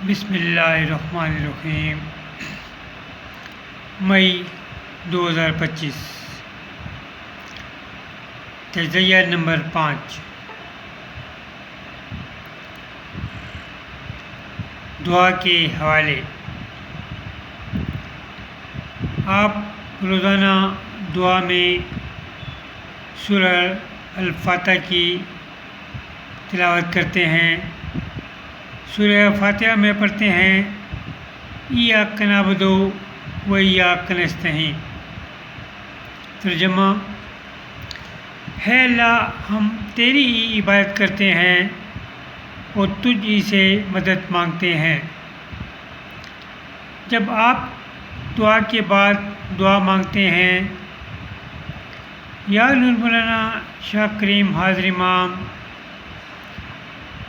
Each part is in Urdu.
بسم اللہ الرحمن الرحیم۔ مئی 2025، تجزیہ نمبر 5۔ دعا کے حوالے۔ آپ روزانہ دعا میں سورہ الفاتحہ کی تلاوت کرتے ہیں۔ سورہ فاتحہ میں پڑھتے ہیں ایاک نعبد و ایاک نستعین۔ ترجمہ: ہے اللہ، ہم تیری ہی عبادت کرتے ہیں اور تجھ ہی سے مدد مانگتے ہیں۔ جب آپ دعا کے بعد دعا مانگتے ہیں، یا نور مولانا شاہ کریم حاضر امام،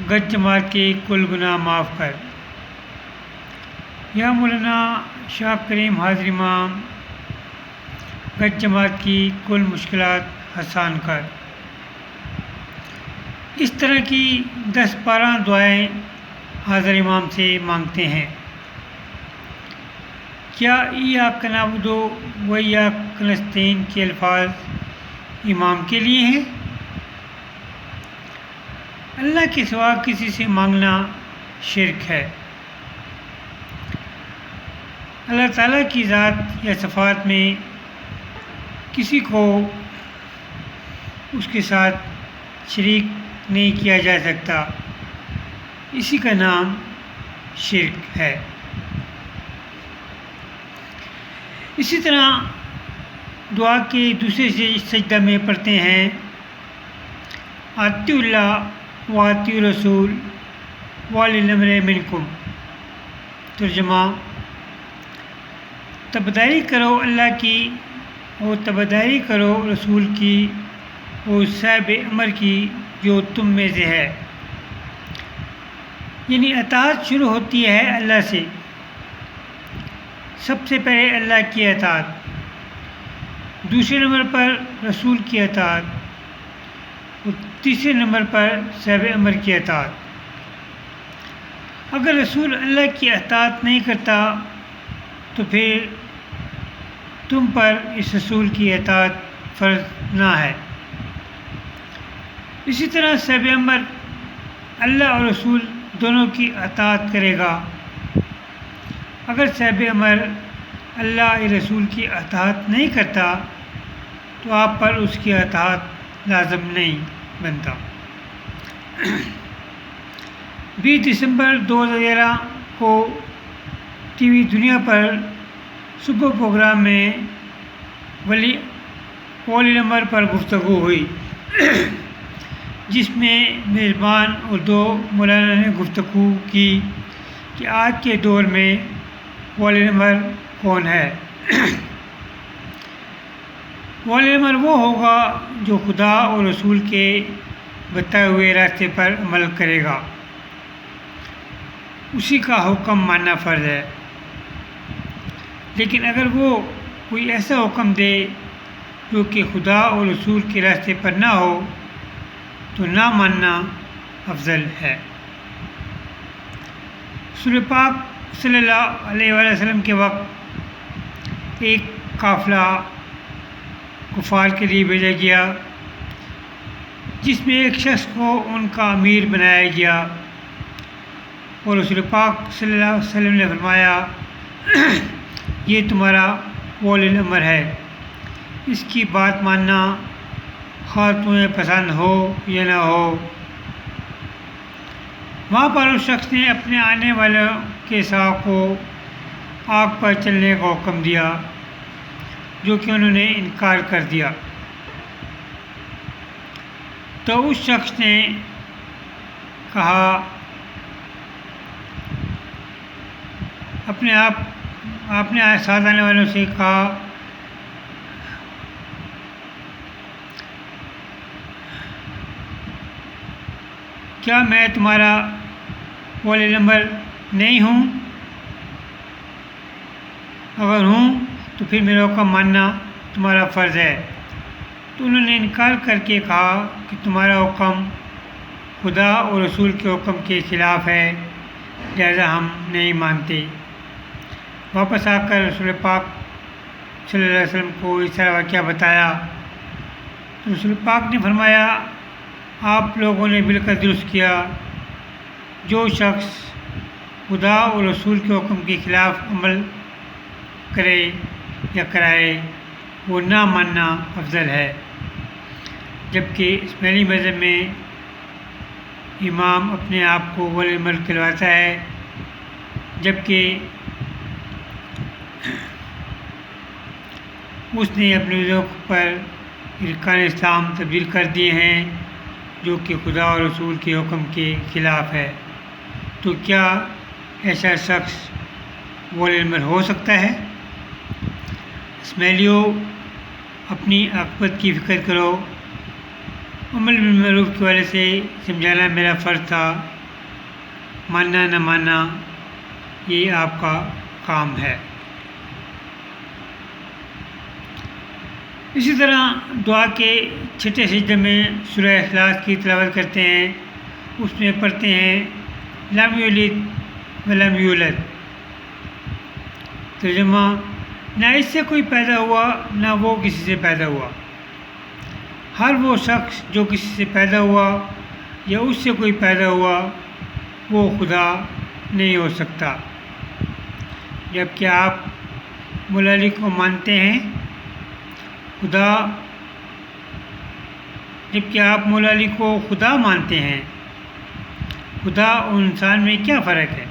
گج جماعت کے کل گناہ معاف کر۔ یا مولانا شاہ کریم حاضر امام، گج جماعت کی کل مشکلات آسان کر۔ اس طرح کی 10-12 دعائیں حاضر امام سے مانگتے ہیں۔ کیا ایاک نعبد و ایاک نستعین کے الفاظ امام کے لیے ہیں؟ اللہ کے سوا کسی سے مانگنا شرک ہے۔ اللہ تعالیٰ کی ذات یا صفات میں کسی کو اس کے ساتھ شریک نہیں کیا جا سکتا، اسی کا نام شرک ہے۔ اسی طرح دعا کے دوسرے سجدہ میں پڑھتے ہیں اطیعوا اللہ و اطیعوا الرسول واولی الامر منکم۔ ترجمہ: تابعداری کرو اللہ کی اور تابعداری کرو رسول کی اور صاحب امر کی جو تم میں سے ہے۔ یعنی اطاعت شروع ہوتی ہے اللہ سے۔ سب سے پہلے اللہ کی اطاعت، دوسرے نمبر پر رسول کی اطاعت اور تیسرے نمبر پر صاحب امر کی اطاعت۔ اگر رسول اللہ کی اطاعت نہیں کرتا تو پھر تم پر اس رسول کی اطاعت فرض نہ ہے۔ اسی طرح صاحب امر اللہ اور رسول دونوں کی اطاعت کرے گا۔ اگر صاحب امر اللہ اور رسول کی اطاعت نہیں کرتا تو آپ پر اس کی اطاعت لازم نہیں بنتا۔ 20 دسمبر 2011 کو ٹی وی دنیا پر صبح پروگرام میں ولی الامر پر گفتگو ہوئی، جس میں میزبان اور 2 مولانا نے گفتگو کی کہ آج کے دور میں ولی الامر کون ہے۔ ولی الامر وہ ہوگا جو خدا اور رسول کے بتائے ہوئے راستے پر عمل کرے گا، اسی کا حکم ماننا فرض ہے۔ لیکن اگر وہ کوئی ایسا حکم دے جو کہ خدا اور رسول کے راستے پر نہ ہو تو نہ ماننا افضل ہے۔ رسول پاک صلی اللہ علیہ وآلہ وسلم کے وقت ایک قافلہ کفار کے لیے بھیجا گیا، جس میں ایک شخص کو ان کا امیر بنایا گیا، اور رسول پاک صلی اللہ علیہ وسلم نے فرمایا یہ تمہارا ولی الامر ہے، اس کی بات ماننا خواہ تمہیں پسند ہو یا نہ ہو۔ وہاں پر اس شخص نے اپنے آنے والوں کے ساتھ کو آگ پر چلنے کا حکم دیا، جو کہ انہوں نے انکار کر دیا۔ تو اس شخص نے کہا اپنے ساتھ آنے والوں سے کہا کیا میں تمہارا ولی الامر نہیں ہوں؟ اگر ہوں تو پھر میرا حکم ماننا تمہارا فرض ہے۔ تو انہوں نے انکار کر کے کہا کہ تمہارا حکم خدا اور رسول کے حکم کے خلاف ہے، لہذا ہم نہیں مانتے۔ واپس آ کر رسول پاک صلی اللہ علیہ وسلم کو اس طرح واقعہ بتایا تو رسول پاک نے فرمایا آپ لوگوں نے مل کر درست کیا، جو شخص خدا اور رسول کے حکم کے خلاف عمل کرے یا کرائے وہ نہ ماننا افضل ہے۔ جبکہ اسماعیلی مذہب میں امام اپنے آپ کو ولی عمل کہلواتا ہے، جبکہ اس نے اپنے ذوق پر ارکان اسلام تبدیل کر دیے ہیں جو کہ خدا اور رسول کے حکم کے خلاف ہے۔ تو کیا ایسا شخص ولی عمل ہو سکتا ہے؟ اسماعیلیوں، اپنی عاقبت کی فکر کرو۔ عمل بالمعروف کے والے سے سمجھانا میرا فرض تھا، ماننا نہ ماننا یہ آپ کا کام ہے۔ اسی طرح دعا کے چھٹے سجدے میں سورہ اخلاص کی تلاوت کرتے ہیں، اس میں پڑھتے ہیں لم یلد ولم یولد، ترجمہ نہ اس سے کوئی پیدا ہوا نہ وہ کسی سے پیدا ہوا۔ ہر وہ شخص جو کسی سے پیدا ہوا یا اس سے کوئی پیدا ہوا وہ خدا نہیں ہو سکتا۔ جبکہ آپ مولا علی کو مانتے ہیں، جبکہ آپ مولا علی کو خدا مانتے ہیں، خدا اور انسان میں کیا فرق ہے؟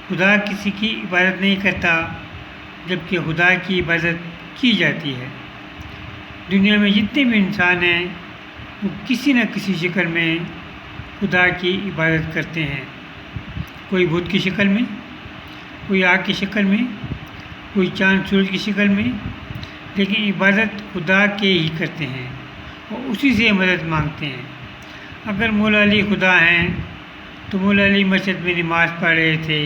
خدا کسی کی عبادت نہیں کرتا جبکہ خدا کی عبادت کی جاتی ہے۔ دنیا میں جتنے بھی انسان ہیں وہ کسی نہ کسی شکل میں خدا کی عبادت کرتے ہیں، کوئی بت کی شکل میں، کوئی آگ کی شکل میں، کوئی چاند سورج کی شکل میں، لیکن عبادت خدا کے ہی کرتے ہیں اور اسی سے مدد مانگتے ہیں۔ اگر مولا علی خدا ہیں تو مولا علی مسجد میں نماز پڑھ رہے تھے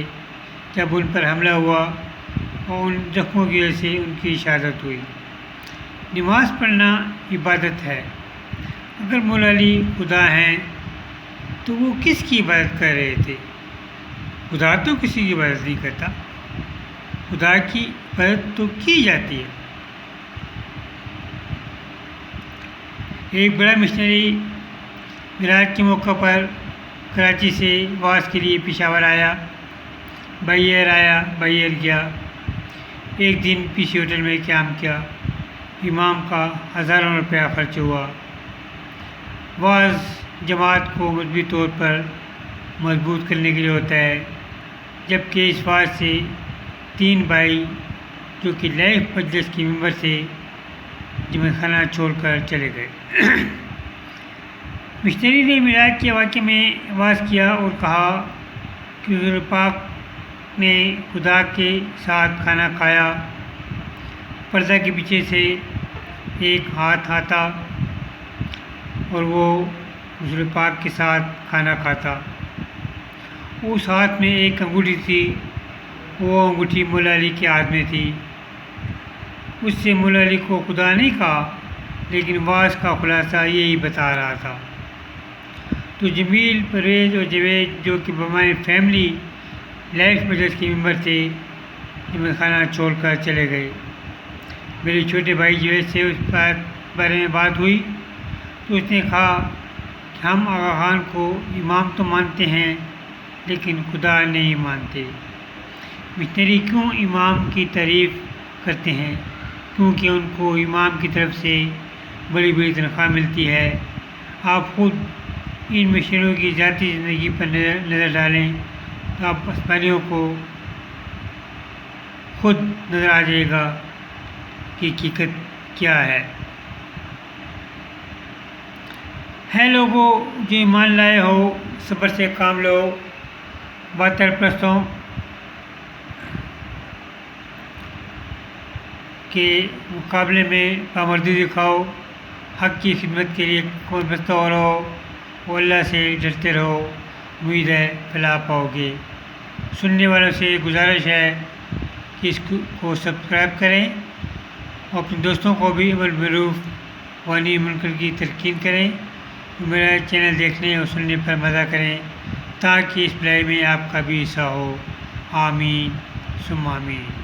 جب ان پر حملہ ہوا اور ان زخموں کی وجہ سے ان کی شہادت ہوئی۔ نماز پڑھنا عبادت ہے۔ اگر مولا علی خدا ہیں تو وہ کس کی عبادت کر رہے تھے؟ خدا تو کسی کی عبادت نہیں کرتا، خدا کی عبادت تو کی جاتی ہے۔ ایک بڑا مشنری معراج کے موقع پر کراچی سے واعظ کے لیے پشاور آیا، بائی ایئر آیا، بائی ایئر گیا۔ ایک دن پی سی ہوٹل میں قیام کیا، امام کا ہزاروں روپیہ خرچ ہوا۔ واعظ جماعت کو مذہبی طور پر مضبوط کرنے کے لیے ہوتا ہے، جبکہ اس واعظ سے 3 بھائی جو کہ لائف مجلس کے ممبر سے جمع خانہ چھوڑ کر چلے گئے۔ مشنری نے معراج کے واقعے میں واعظ کیا اور کہا کہ حضور پاک نے خدا کے ساتھ کھانا کھایا، پردہ کے پیچھے سے ایک ہاتھ آتا اور وہ حضور پاک کے ساتھ کھانا کھاتا۔ اس ہاتھ میں ایک انگوٹھی تھی، وہ انگوٹھی مولا علی کے ہاتھ میں تھی۔ اس سے مولا علی کو خدا نہیں کہا، لیکن واعظ کا خلاصہ یہی بتا رہا تھا۔ تو جمیل، پرویز اور جاوید جو کہ بمائے فیملی لائف مجلس کے ممبر تھے، جمع خانہ چھوڑ کر چلے گئے۔ میرے چھوٹے بھائی جاوید سے اس بارے میں بات ہوئی تو اس نے کہا کہ ہم آغا خان کو امام تو مانتے ہیں لیکن خدا نہیں مانتے۔ مشنری کیوں امام کی تعریف کرتے ہیں؟ کیونکہ ان کو امام کی طرف سے بڑی بڑی تنخواہ ملتی ہے۔ آپ خود ان مشنریوں کی ذاتی زندگی پر نظر ڈالیں تو آپ اسماعیلیوں کو خود نظر آ جائے گا کہ حقیقت کیا ہے۔ لوگوں جو ایمان لائے ہو، صبر سے کام لو، باطل پرستوں کے مقابلے میں پامردی دکھاؤ، حق کی خدمت کے لیے قوت بستہ رہو اور اللہ سے ڈرتے رہو، امید ہے فلاح پاؤ گے۔ سننے والوں سے گزارش ہے کہ اس کو سبسکرائب کریں اور اپنے دوستوں کو بھی امر بالمعروف و نہی عن المنکر کی تلقین کریں، میرا چینل دیکھنے اور سننے پر مزہ کریں تاکہ اس بھلائی میں آپ کا بھی حصہ ہو۔ آمین ثم آمین۔